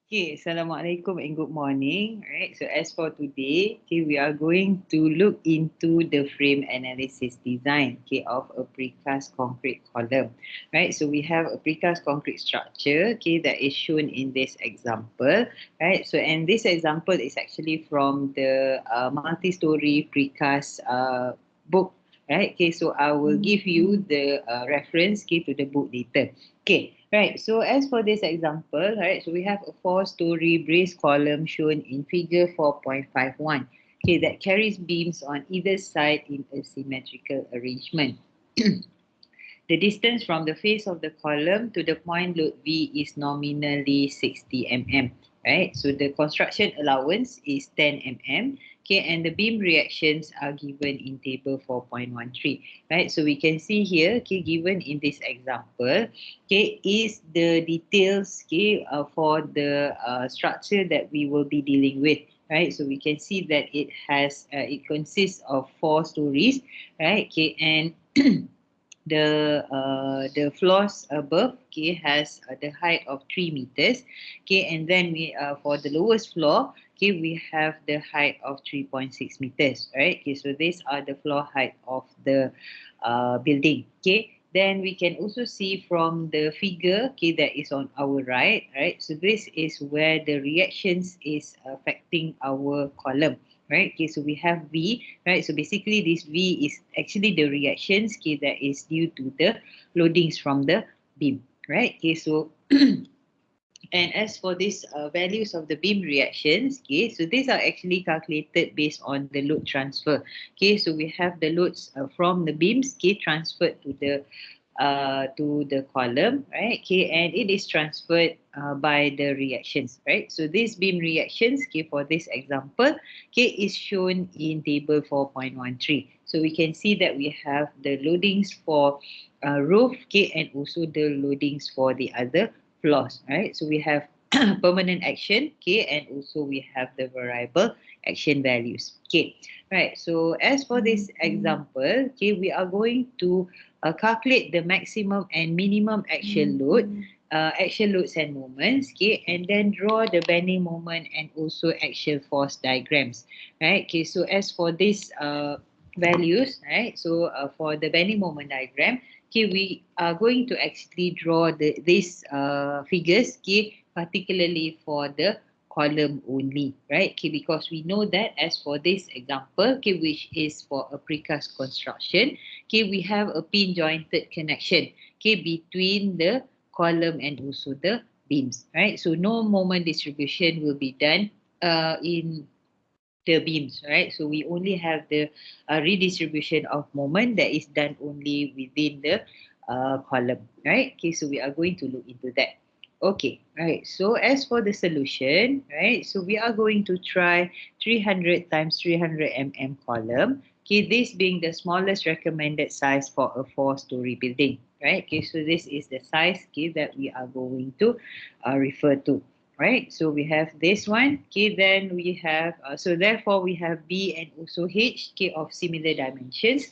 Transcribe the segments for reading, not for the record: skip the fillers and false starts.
Okay, Assalamualaikum and good morning. Right, so as for today, okay, we are going to look into the frame analysis design, okay, of a precast concrete column. Right, so we have a precast concrete structure, okay, that is shown in this example. Right, so and this example is actually from the multi-story precast book. Right, okay, so I will give you the reference, okay, to the book later. Okay. Right, so as for this example, right, so we have a four-story brace column shown in figure 4.51, okay, that carries beams on either side in a symmetrical arrangement. The distance from the face of the column to the point load V is nominally 60 mm. Right, so the construction allowance is 10 mm. Okay, and the beam reactions are given in table 4.13. Right, so we can see here, okay, given in this example, okay, is the details, okay, for the structure that we will be dealing with. Right, so we can see that it consists of four stories, right, okay, and the floors above, okay, has the height of 3 meters, okay, and then we for the lowest floor, okay, we have the height of 3.6 meters, right? Okay, so these are the floor height of the building. Okay, then we can also see from the figure, okay, that is on our right, so this is where the reactions is affecting our column. Right, okay, so we have V, right, so basically this V is actually the reactions, okay, that is due to the loadings from the beam. Right, okay, so and as for these values of the beam reactions, okay, so these are actually calculated based on the load transfer. Okay, so we have the loads from the beams, okay, transferred to the column, right? Okay, and it is transferred by the reactions, right? So these beam reactions, okay, for this example, okay, is shown in table 4.13. So we can see that we have the loadings for roof, okay, and also the loadings for the other floors, right? So we have permanent action, okay, and also we have the variable action values, okay, right? So as for this example, okay, we are going to calculate the maximum and minimum action loads and moments, okay, and then draw the bending moment and also axial force diagrams, right? Okay, so as for these values, right, so for the bending moment diagram, okay, we are going to actually draw these figures, okay, particularly for the column only, right? Okay, because we know that as for this example, okay, which is for a precast construction, okay, we have a pin jointed connection, okay, between the column and also the beams, right? So no moment distribution will be done in the beams, right? So we only have the redistribution of moment that is done only within the column, right? Okay, so we are going to look into that. Okay, right. So as for the solution, right? So we are going to try 300 times 300 mm column. Okay, this being the smallest recommended size for a four-story building, right? Okay, so this is the size, okay, that we are going to refer to. Right, so we have this one, okay, then we have so therefore we have B and also H, okay, of similar dimensions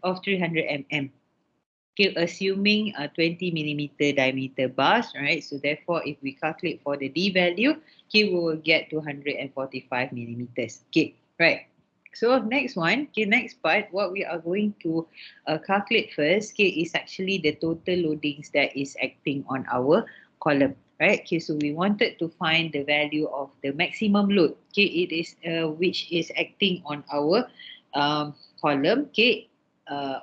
of 300 mm, okay, assuming 20 millimeter diameter bars, right? So therefore if we calculate for the D value, okay, we will get 245 millimeters, okay, right? So next one, okay, next part, what we are going to calculate first, okay, is actually the total loadings that is acting on our column, right? Okay, so we wanted to find the value of the maximum load, okay, it is which is acting on our column, okay,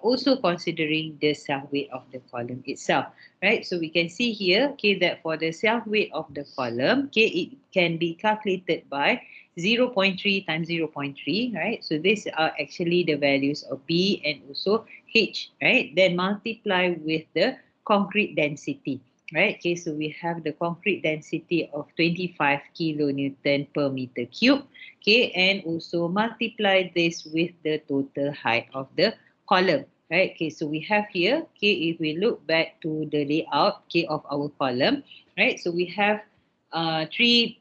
also considering the self weight of the column itself, right? So we can see here, okay, that for the self weight of the column, okay, it can be calculated by 0.3 times 0.3, right? So these are actually the values of B and also H, right? Then multiply with the concrete density, right? Okay, so we have the concrete density of 25 kilonewton per meter cube, okay, and also multiply this with the total height of the column, right? Okay, so we have here, okay, if we look back to the layout, okay, of our column, right? So we have three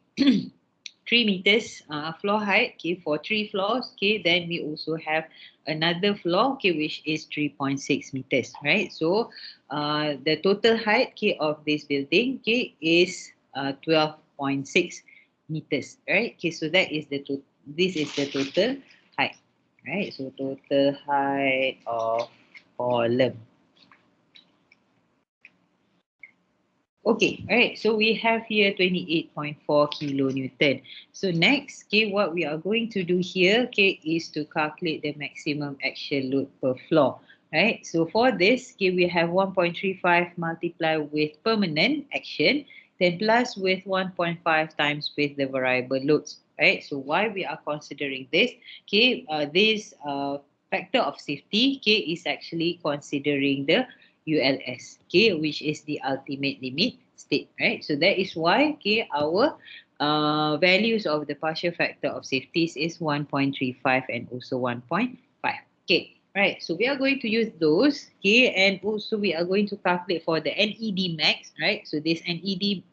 3 meters floor height, okay, for three floors, okay, then we also have another floor, okay, which is 3.6 meters, right? So the total height, okay, of this building, okay, is 12.6 meters, right? Okay, so that is the this is the total height, right? So total height of column. Okay, all right. So we have here 28.4 kilonewton. So next, okay, what we are going to do here, okay, is to calculate the maximum action load per floor. Right. So for this, okay, we have 1.35 multiplied with permanent action, then plus with 1.5 times with the variable loads. Right. So why we are considering this? Okay, this factor of safety, okay, is actually considering the ULS, okay, which is the ultimate limit state, right? So that is why, okay, our values of the partial factor of safeties is 1.35 and also 1.5. Okay, right. So we are going to use those, okay, and also we are going to calculate for the NED max, right? So this NED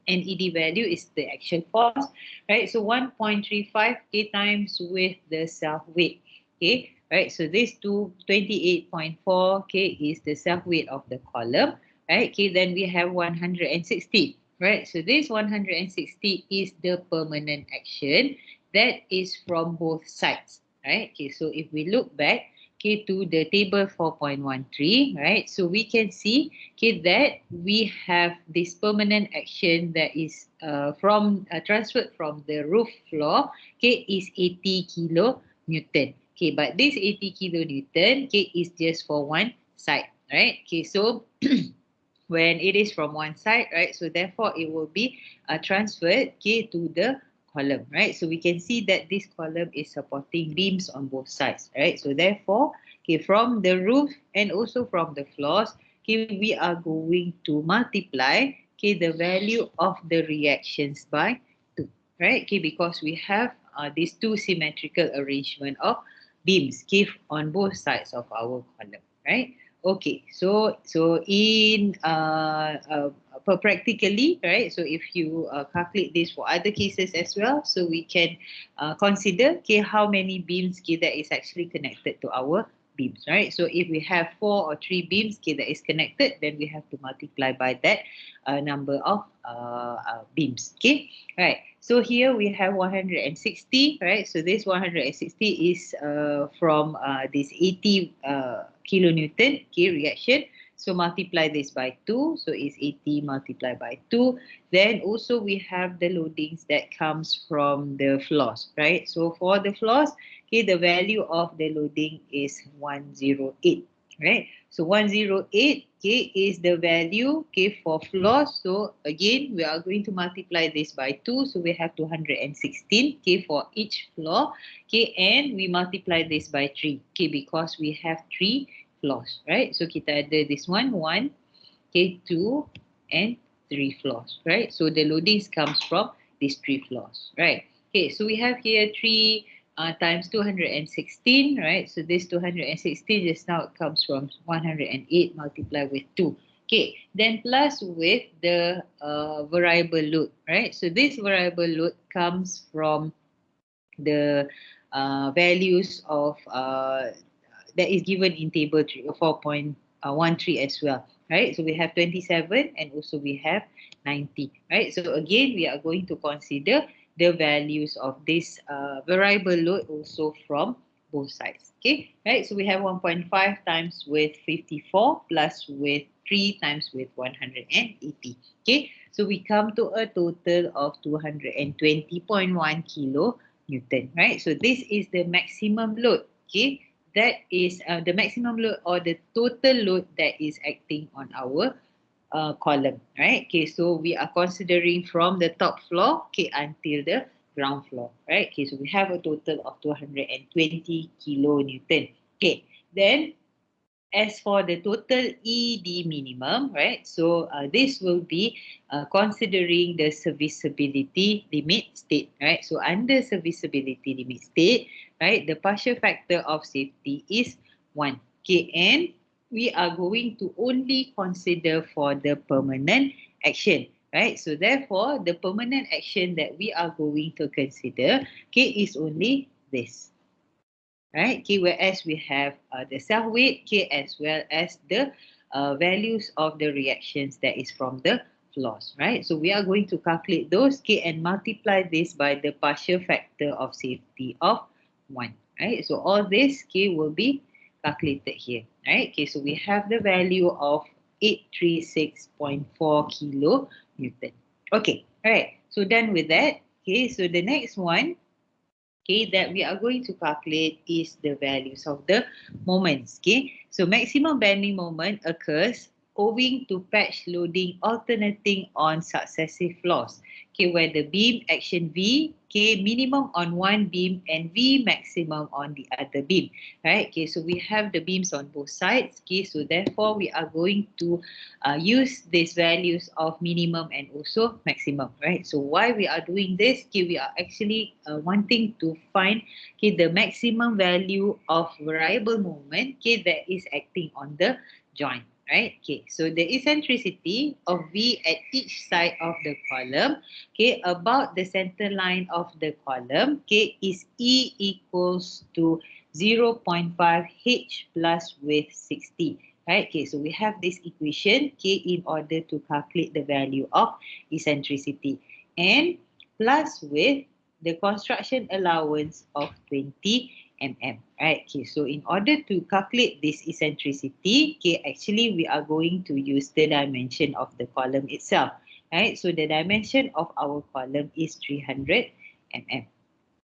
value is the action force, right? So 1.35 k times with the self weight, okay. Right, so this 28.4 K is the self weight of the column, right? Okay, then we have 160, right? So this 160 is the permanent action that is from both sides, right? Okay, so if we look back, okay, to the table 4.13, right? So we can see, okay, that we have this permanent action that is from transferred from the roof floor, okay, is 80 kilonewton. Okay, but this 80 kilonewton, okay, is just for one side, right? Okay, so when it is from one side, right? So therefore, it will be transferred, okay, to the column, right? So we can see that this column is supporting beams on both sides, right? So therefore, okay, from the roof and also from the floors, okay, we are going to multiply, okay, the value of the reactions by 2, right? Okay, because we have these two symmetrical arrangement of beams, okay, on both sides of our column, right? Okay, so in practically, right? So if you calculate this for other cases as well, so we can consider, okay, how many beams, okay, that is actually connected to our beams, right? So if we have 4 or 3 beams, okay, that is connected, then we have to multiply by that number of beams, okay, right? So here we have 160, right? So this 160 is from this 80 kilonewton, okay, reaction. So multiply this by 2. So it's 80 multiplied by 2. Then also we have the loadings that comes from the floors, right? So for the floors, okay, the value of the loading is 108, right? So 108, okay, is the value, okay, for floors. So again, we are going to multiply this by 2. So we have 216, okay, for each floor, okay, and we multiply this by 3, okay, because we have 3 floors, right? So kita ada this one, okay, 2 and 3 floors, right? So the loadings comes from these 3 floors, right? Okay, so we have here 3 times 216, right? So this 216 just now it comes from 108 multiplied with 2. Okay, then plus with the variable load, right? So this variable load comes from the values of that is given in table 4.13 as well, right? So we have 27 and also we have 90, right? So again, we are going to consider the values of this variable load also from both sides, okay, right? So we have 1.5 times with 54 plus with 3 times with 180, okay? So we come to a total of 220.1 kilo Newton, right? So this is the maximum load, okay? That is the maximum load or the total load that is acting on our column, right? Okay, so we are considering from the top floor, okay, until the ground floor, right? Okay, so we have a total of 220 kilonewton. Okay, then as for the total ED minimum, right? So this will be considering the serviceability limit state, right? So under serviceability limit state, right, the partial factor of safety is 1. Okay, and we are going to only consider for the permanent action, right? So therefore, the permanent action that we are going to consider, okay, is only this, right? Okay, whereas we have the self weight, okay, as well as the values of the reactions that is from the floors, right? So we are going to calculate those, okay, and multiply this by the partial factor of safety of 1, right? So all this, okay, will be calculated here, right? Okay, so we have the value of 836.4 kilonewton. Okay, all right. So done with that. Okay, so the next one, okay, that we are going to calculate is the values of the moments. Okay, so maximum bending moment occurs owing to patch loading alternating on successive floors. Okay, where the beam action V, okay, minimum on one beam and V maximum on the other beam. Right? Okay, so we have the beams on both sides. Okay, so therefore we are going to use these values of minimum and also maximum, right? So why we are doing this? Okay, we are actually wanting to find, okay, the maximum value of variable moment, okay, that is acting on the joint, right? Okay, so the eccentricity of V at each side of the column, okay, about the center line of the column, okay, is E equals to 0.5 H plus with 60. Right, okay, so we have this equation, okay, in order to calculate the value of eccentricity, and plus with the construction allowance of 20 mm. Right, okay, so in order to calculate this eccentricity, okay, actually we are going to use the dimension of the column itself. Right, so the dimension of our column is 300 mm.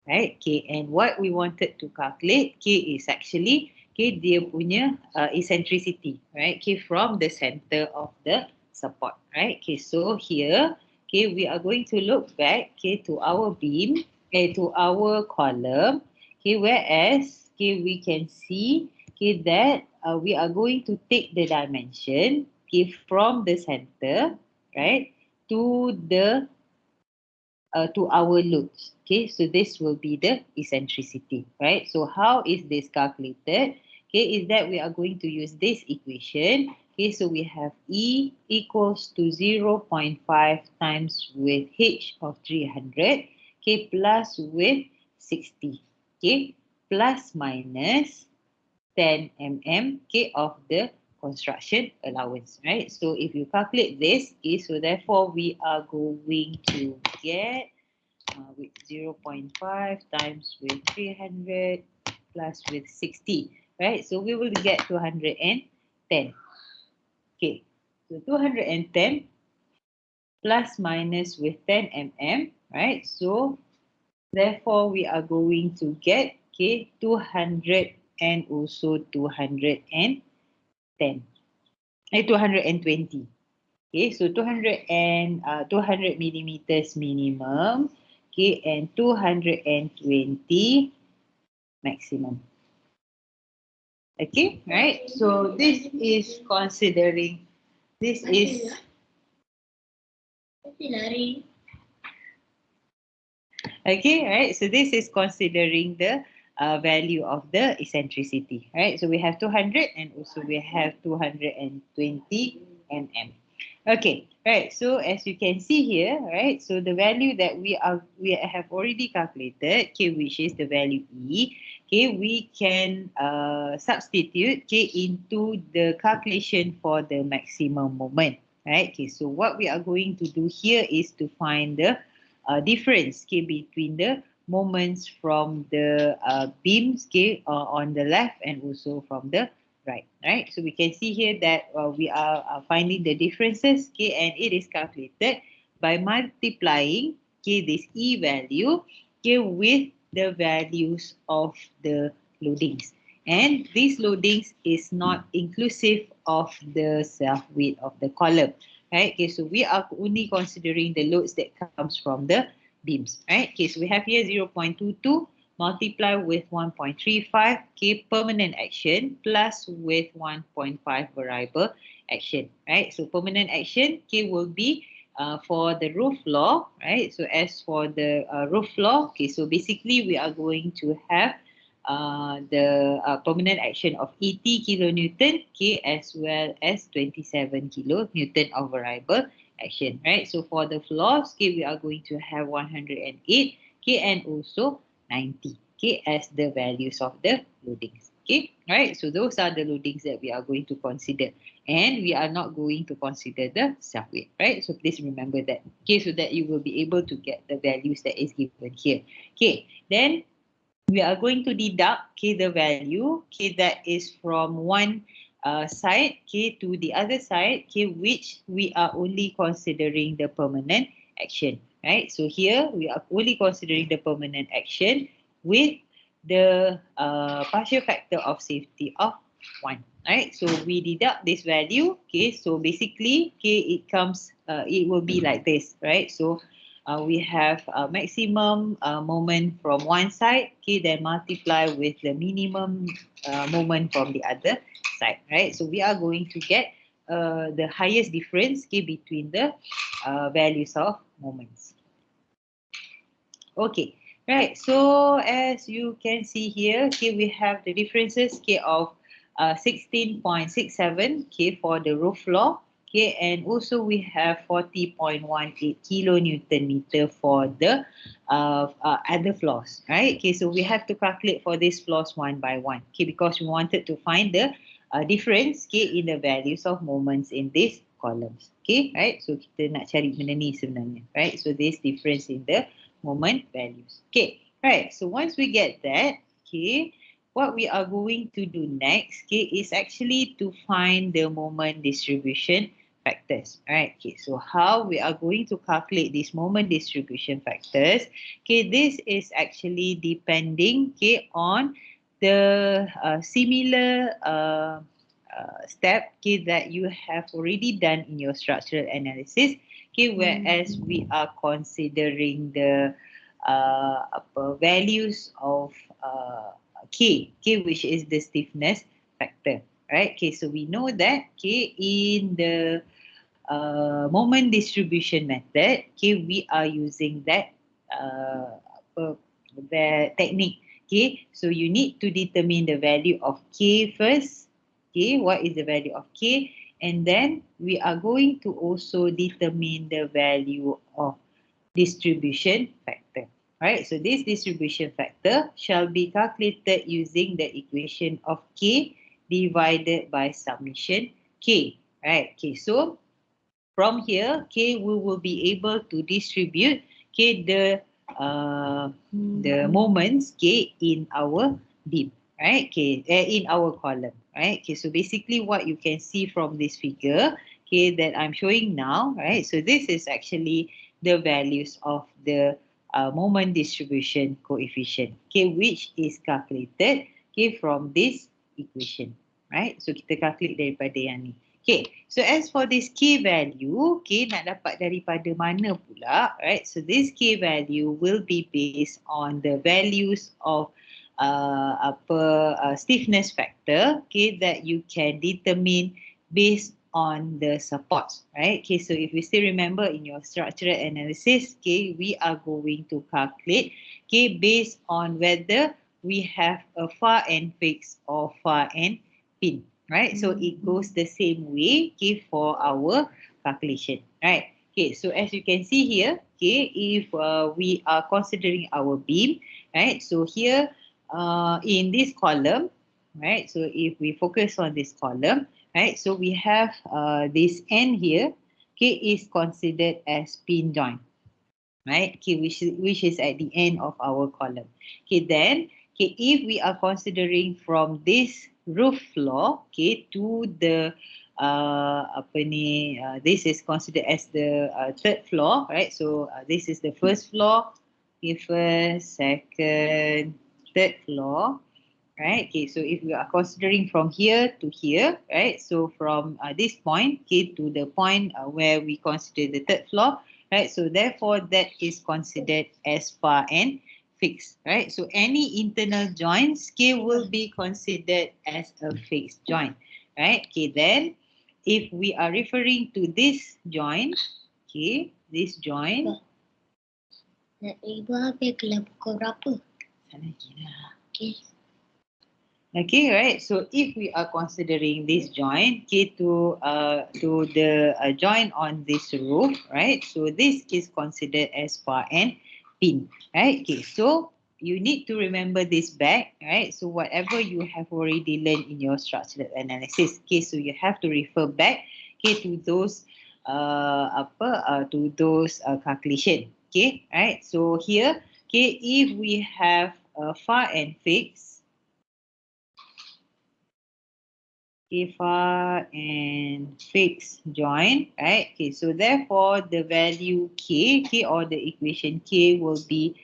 Right, okay, and what we wanted to calculate, okay, is actually, okay, dia punya eccentricity, right, okay, from the center of the support, right? Okay, so here, okay, we are going to look back, okay, to our beam, to our column, okay, whereas, okay, we can see, okay, that we are going to take the dimension, okay, from the center, right, to the to our loops. Okay, so this will be the eccentricity, right? So how is this calculated? Okay, is that we are going to use this equation. Okay, so we have E equals to 0.5 times with H of 300, okay, plus with 60, okay, plus minus 10 mm, okay, of the construction allowance, right? So if you calculate this, okay, so therefore we are going to get with 0.5 times with 300 plus with 60, right? So we will get 210. Okay, so 210 plus minus with 10 mm, right? So therefore we are going to get, okay, 200 and also 210, 220. Okay, so 200 millimeters minimum, okay, and 220 maximum. Okay, right? So this is considering, this is, okay, right? So this is considering the value of the eccentricity, right? So we have 200 and also we have 220 mm. Okay, right. So as you can see here, right? So the value that we have already calculated, okay, which is the value E. Okay, we can substitute, okay, into the calculation for the maximum moment, right? Okay, so what we are going to do here is to find the difference, okay, between the moments from the beams, okay, on the left and also from the right. So we can see here that we are finding the differences, okay, and it is calculated by multiplying, okay, this E value, okay, with the values of the loadings. And these loadings is not inclusive of the self weight of the column, right? Okay, so we are only considering the loads that comes from the beams, right? Okay, so we have here 0.22 multiply with 1.35, okay, permanent action plus with 1.5 variable action, right? So permanent action, okay, will be for the roof floor, right? So as for the roof floor, okay, so basically we are going to have the permanent action of 80 kilonewton, okay, as well as 27 kilonewton of variable action, right? So for the floors, okay, we are going to have 108, okay, and also 90, okay, as the values of the loadings. Okay, right? So those are the loadings that we are going to consider. And we are not going to consider the self-weight, right? So please remember that. Okay, so that you will be able to get the values that is given here. Okay, then we are going to deduct, okay, the value, okay, that is from one side, okay, to the other side, okay, which we are only considering the permanent action, right? So here we are only considering the permanent action with the partial factor of safety of 1, right? So we deduct this value, okay, so basically, okay, it will be like this, right? So we have a maximum moment from one side, okay, then multiply with the minimum moment from the other side, right? So we are going to get the highest difference, okay, between the values of moments. Okay, right. So as you can see here, okay, we have the differences, okay, of 16.67, okay, for the roof floor, okay, and also we have 40.18 kilonewton meter for the other floors, right? Okay, so we have to calculate for these floors one by one, okay, because we wanted to find the difference, okay, in the values of moments in these columns, okay, right? So kita nak cari benda ni sebenarnya, right? So this difference in the moment values. Okay, right. So once we get that, okay, what we are going to do next, okay, is actually to find the moment distribution factors. Alright, okay, so how we are going to calculate these moment distribution factors, okay, this is actually depending, okay, on the similar step, okay, that you have already done in your structural analysis, okay, whereas we are considering the values of K, which is the stiffness factor, right? Okay, so we know that, okay, in the moment distribution method, okay, we are using that the technique, okay. So you need to determine the value of K first, okay, what is the value of K, and then we are going to also determine the value of distribution factor. Right, so this distribution factor shall be calculated using the equation of K divided by summation K. Right, okay, so from here, okay, we will be able to distribute, okay, the moments, okay, in our beam, right? Okay, in our column, right? Okay, so basically what you can see from this figure, okay, that I'm showing now, right? So this is actually the values of the moment distribution coefficient, okay, which is calculated, okay, from this equation, right? So kita calculate daripada yang ni. Okay, so as for this K value, okay, nak dapat daripada mana pula, right? So this K value will be based on the values of stiffness factor, okay, that you can determine based on the supports, right? Okay, so if we still remember in your structural analysis, okay, we are going to calculate, okay, based on whether we have a far end fixed or far end pin. Right, so it goes the same way, okay, for our calculation, right? Okay, so as you can see here, okay, if we are considering our beam, right? So here, in this column, right? So if we focus on this column, right? So we have this end here, okay, is considered as pin joint, right? Okay, which is at the end of our column. Okay, then, okay, if we are considering from this roof floor, okay, to the this is considered as the third floor, right? So this is the first floor, okay, first, second, third floor, right? Okay, so if we are considering from here to here, right? So from this point, okay, to the point where we consider the third floor, right? So therefore, that is considered as far end fixed, right? So any internal joint, okay, will be considered as a fixed joint, right? Okay, then if we are referring to this joint, okay, this joint. Nak ibu habis kelas pukul berapa? Sana kira. Okay. Okay, right. So if we are considering this joint, okay, to the joint on this roof, right? So this is considered as far end pin, right? Okay, so you need to remember this back, right? So whatever you have already learned in your structural analysis, okay, so you have to refer back, okay, to those calculation, okay, right? So here, okay, if we have far and fixed, okay, far and fixed join, right? Okay, so therefore the value k, okay, or the equation k will be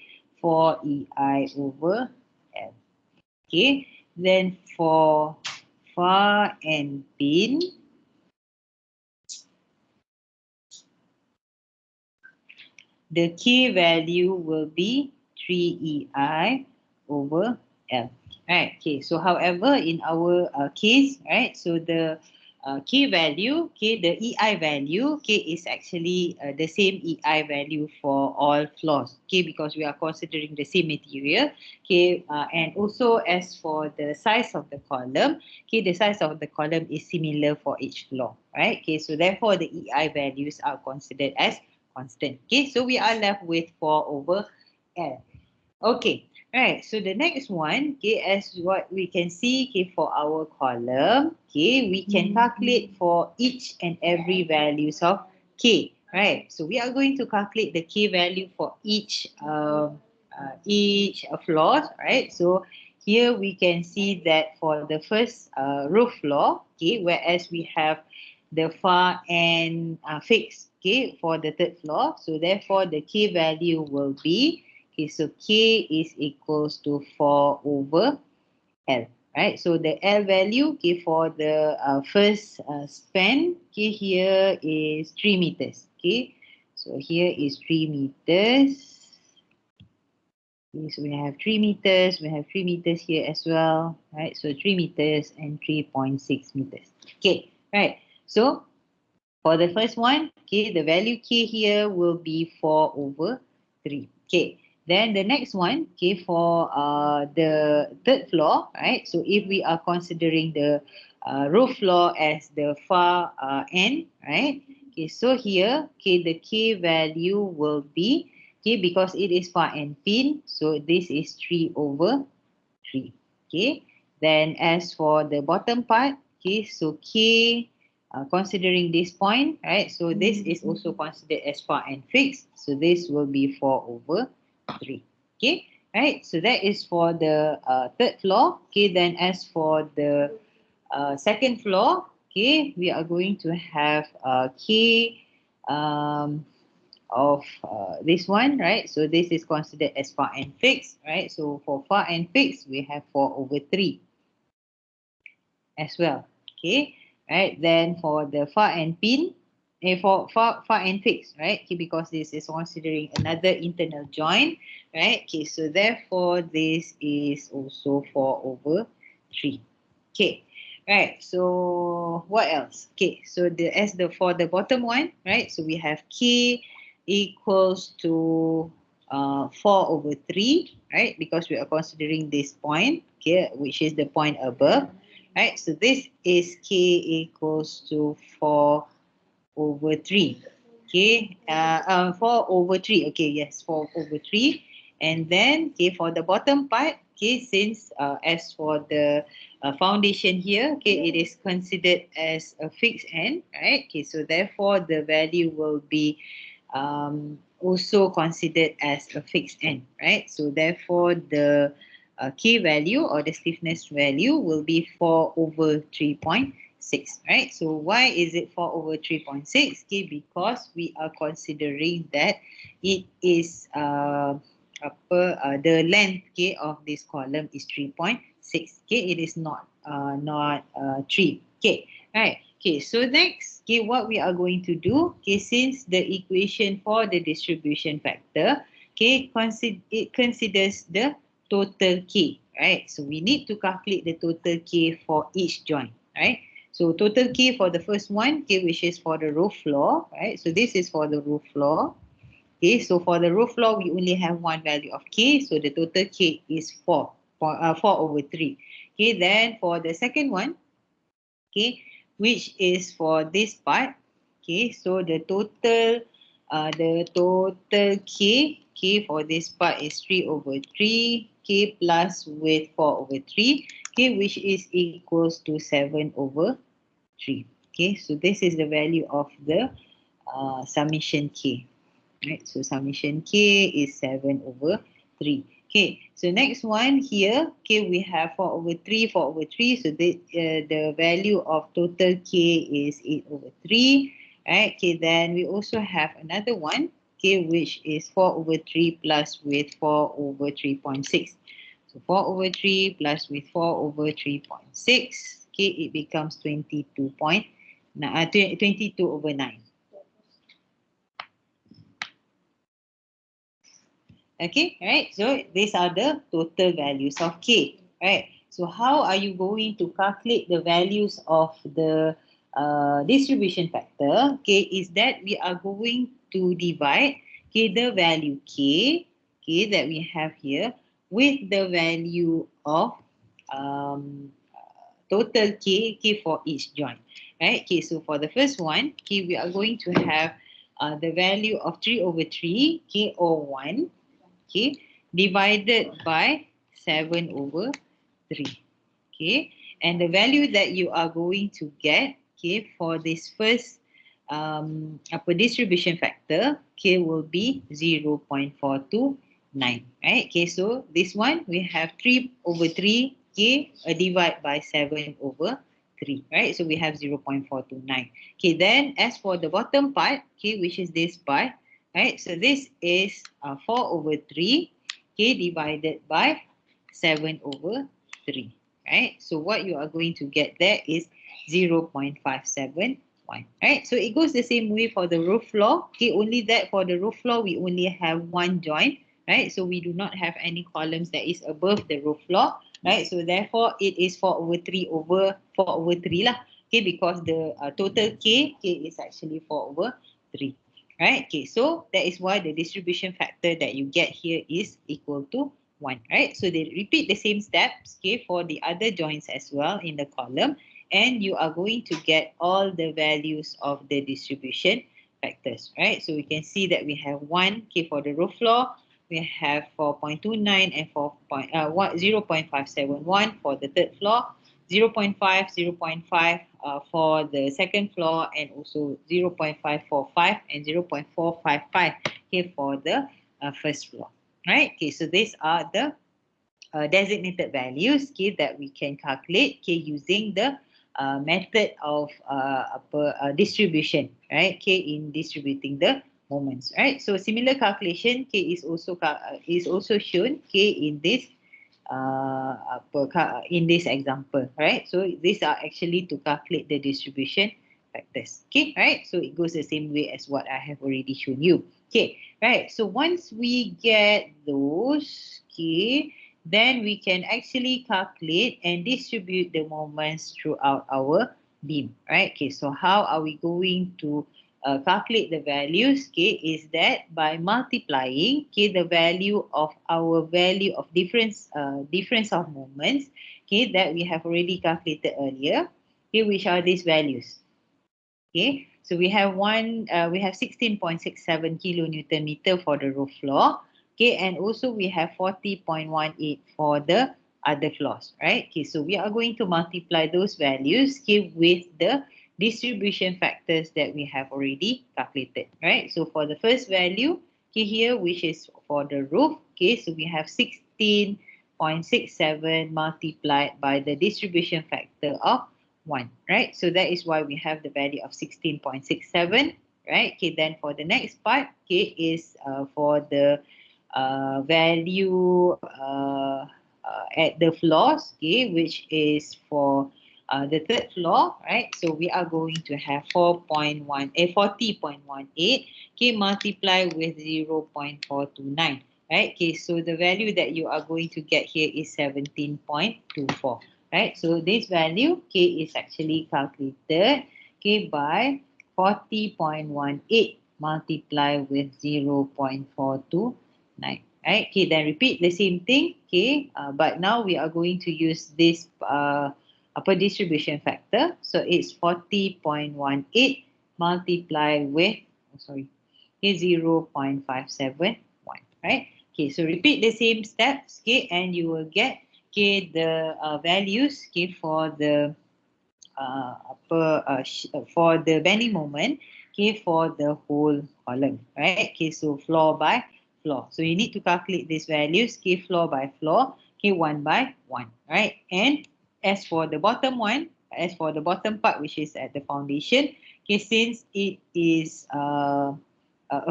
4ei over l. Okay, then for far and bin, the k value will be 3ei over L. Right. Okay. So, however, in our case, right, so the k value, okay, the ei value, okay, is actually the same ei value for all floors, okay, because we are considering the same material, okay, and also as for the size of the column, okay, the size of the column is similar for each floor, right? Okay, so therefore the ei values are considered as constant. Okay, so we are left with 4 over L. Okay, right. So the next one, okay, as what we can see, okay, for our column, okay, we can calculate for each and every values of k, right? So we are going to calculate the k value for each floor, right? So here we can see that for the first roof floor, okay, whereas we have the far and fixed, okay, for the third floor. So therefore, the k value will be, okay, so k is equals to 4 over L, right? So the L value, okay, for the first span, okay, here is 3 meters, okay. So here is 3 meters. Okay, so we have 3 meters, we have 3 meters here as well, right? So 3 meters and 3.6 meters. Okay, right. So for the first one, okay, the value k here will be 4 over 3. Okay. Then the next one, okay, for the third floor, right? So if we are considering the roof floor as the far end, right? Okay, so here, okay, the k value will be, okay, because it is far end pin, so this is 3 over 3. Okay. Then as for the bottom part, okay, so k, considering this point, right? So this is also considered as far and fixed. So this will be 4 over 3. Okay. Right. So that is for the third floor. Okay. Then as for the second floor, okay, we are going to have k um, of this one, right? So this is considered as far and fixed, right? So for far and fixed, we have 4 over 3 as well. Okay, right? Then for the far and pin, for far and fixed, right? Okay, because this is considering another internal joint, right? Okay, so therefore this is also 4 over 3. Okay, right. So what else? Okay, so the as the for the bottom one, right? So we have k equals to 4 over 3, right? Because we are considering this point, okay, which is the point above, right? So this is k equals to 4 over 3. Okay, 4 over 3. Okay, yes, 4 over 3. And then, okay, for the bottom part, okay, since as for the foundation here, okay, it is considered as a fixed end, right? Okay, so therefore the value will be also considered as a fixed end, right? So therefore the k value or the stiffness value will be 4 over 3.6, right? So why is it 4 over 3.6? Okay, because we are considering that it is the length, okay, of this column is 3.6. Okay, it is not 3. Okay, right. Okay, so next, okay, what we are going to do, okay, since the equation for the distribution factor, okay, it considers the total k, right? So we need to calculate the total k for each joint, right? So total k for the first one, okay, which is for the roof floor, right? So this is for the roof floor. Okay, so for the roof floor, we only have one value of k, so the total k is 4 over 3. Okay, then for the second one, okay, which is for this part, okay, so the total k, K for this part is 3 over 3, K plus with 4 over 3, K which is equals to 7 over 3. Okay, so this is the value of the summation K. Right, so summation K is 7 over 3. Okay, so next one here, okay, we have 4 over 3, 4 over 3. So the value of total K is 8 over 3. Right, okay, then we also have another one, okay, which is 4 over 3 plus with 4 over 3.6. So 4 over 3 plus with 4 over 3.6, okay, it becomes 22 over 9. Okay, right? So these are the total values of K, right? So how are you going to calculate the values of the distribution factor? Okay, is that we are going to divide the value K, that we have here with the value of total K for each joint, right? Okay, so for the first one, we are going to have the value of 3 over 3, K or 1, okay, divided by 7 over 3. Okay, and the value that you are going to get, okay, for this first distribution factor, okay, will be 0.429, right? Okay, so this one we have 3 over 3, okay, divide by 7 over 3, right? So we have 0.429. Okay, then as for the bottom part, okay, which is this part, right? So this is 4 over 3, okay, divided by 7 over 3, right? So what you are going to get there is 0.571, right? So it goes the same way for the roof floor. Okay, only that for the roof floor, we only have one joint, right? So we do not have any columns that is above the roof floor, right? So therefore, it is 4 over 3 over 4 over 3 lah. Okay, because the total K is actually 4 over 3. Right, okay, so that is why the distribution factor that you get here is equal to 1, right? So they repeat the same steps, okay, for the other joints as well in the column, and you are going to get all the values of the distribution factors, right? So we can see that we have 1, okay, for the roof floor, we have 4.29 and 0.571 for the third floor, 0.5, 0.5 for the second floor, and also 0.545 and 0.455, okay, for the first floor, right? Okay, so these are the designated values, okay, that we can calculate, okay, using the method of distribution, right? Okay, in distributing the moments, right? So similar calculation, okay, is also shown, okay, in this example, right? So these are actually to calculate the distribution factors, okay, right? So it goes the same way as what I have already shown you, okay, right? So once we get those, okay, then we can actually calculate and distribute the moments throughout our beam, right? Okay, so how are we going to calculate the values, okay, is that by multiplying, okay, the value of our value of difference of moments, okay, that we have already calculated earlier, okay, which are these values, okay. So we have 16.67 kilonewton meter for the roof floor, okay, and also we have 40.18 for the other floors, right? Okay, so we are going to multiply those values, okay, with the distribution factors that we have already calculated, right? So for the first value, okay, here, which is for the roof, okay, so we have 16.67 multiplied by the distribution factor of 1, right? So that is why we have the value of 16.67, right? Okay, then for the next part, okay, is for the value at the floors, okay, which is for the third floor, right? So we are going to have 40.18, okay, multiply with 0.429, right? Okay, so the value that you are going to get here is 17.24. Right, so this value K is actually calculated, okay, by 40.18 multiplied with 0.429. Right, okay, then repeat the same thing, okay, but now we are going to use this upper distribution factor. So it's 40.18 multiplied with, okay, 0.571. right? Okay, so repeat the same steps, okay, and you will get, okay, the values, okay, for the for the bending moment, okay, for the whole column, right? Okay, so floor by floor. So you need to calculate these values, okay, floor by floor, okay, one by one, right? And as for the bottom one, as for the bottom part, which is at the foundation, okay, since it is a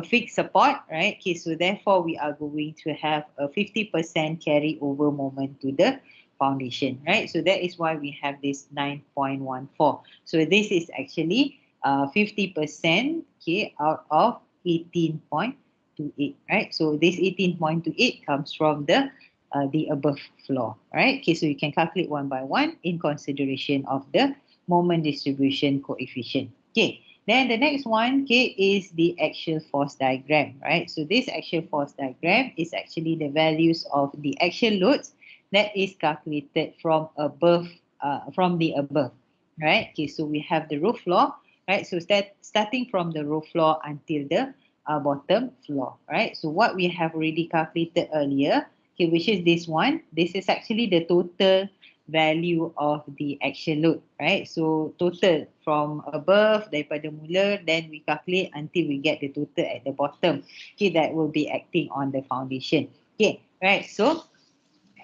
fixed support, right? Okay, so therefore we are going to have a 50% carry over moment to the foundation, right? So that is why we have this 9.14. So this is actually 50%, okay, out of 18.28, right? So this 18.28 comes from the above floor, right? Okay, so you can calculate one by one in consideration of the moment distribution coefficient. Okay, then the next one, okay, is the axial force diagram, right? So this axial force diagram is actually the values of the axial loads that is calculated from above, from the above, right? Okay, so we have the roof floor, right? So starting from the roof floor until the bottom floor, right? So what we have already calculated earlier, okay, which is this one. This is actually the total value of the action load, right? So total from above daripada mula, then we calculate until we get the total at the bottom. Okay, that will be acting on the foundation. Okay, right. So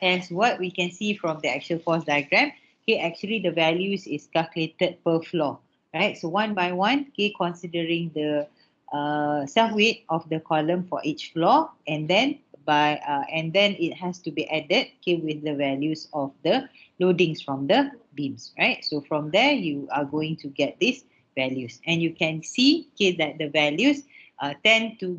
as what we can see from the axial force diagram, okay, actually the values is calculated per floor, right? So one by one, okay, considering the self weight of the column for each floor, and then and then it has to be added, okay, with the values of the loadings from the beams, right? So from there you are going to get these values, and you can see, okay, that the values tend to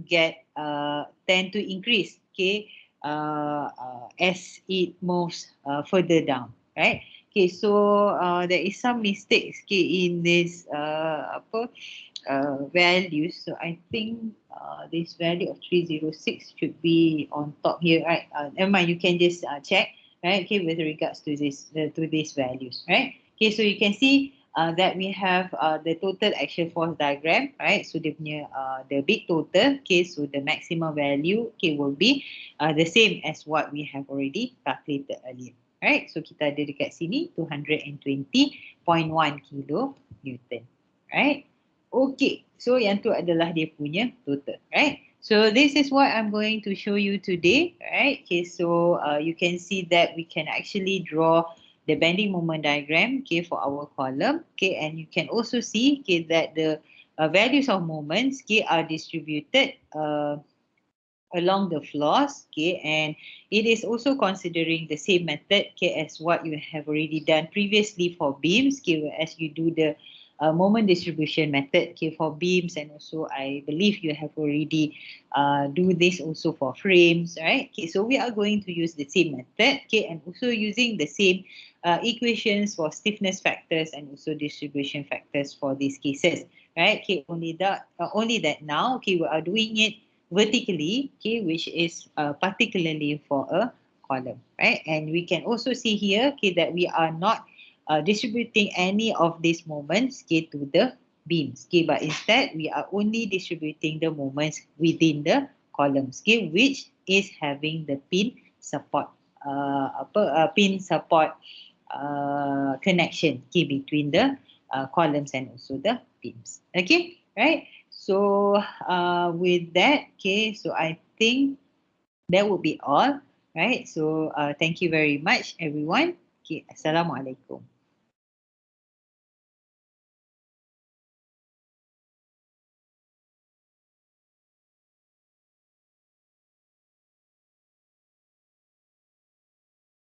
increase, okay, as it moves further down, right? Okay, so there is some mistakes, okay, in this values. So I think this value of 306 should be on top here, right? Never mind, you can just check, right? Okay, with regards to these values, right? Okay, so you can see that we have the total action force diagram, right? So dia punya the big total, okay, so the maximum value, okay, will be the same as what we have already calculated earlier, right? So kita ada dekat sini 220.1 kilo Newton, right? Okay, so yang tu adalah dia punya total, right? So this is what I'm going to show you today, right? Okay, so you can see that we can actually draw the bending moment diagram, okay, for our column, okay, and you can also see, okay, that the values of moments, okay, are distributed along the floors, okay, and it is also considering the same method, okay, as what you have already done previously for beams, okay, as you do the moment distribution method, okay, for beams, and also I believe you have already do this also for frames, right? Okay, so we are going to use the same method, okay, and also using the same equations for stiffness factors and also distribution factors for these cases, right? Okay, only that now, okay, we are doing it vertically, okay, which is particularly for a column, right? And we can also see here, okay, that we are not distributing any of these moments, okay, to the beams, okay, but instead we are only distributing the moments within the columns, okay, which is having the pin support, pin support connection, okay, between the columns and also the beams, okay, right? So with that, okay, so I think that would be all, right? So thank you very much, everyone. Okay, Assalamualaikum.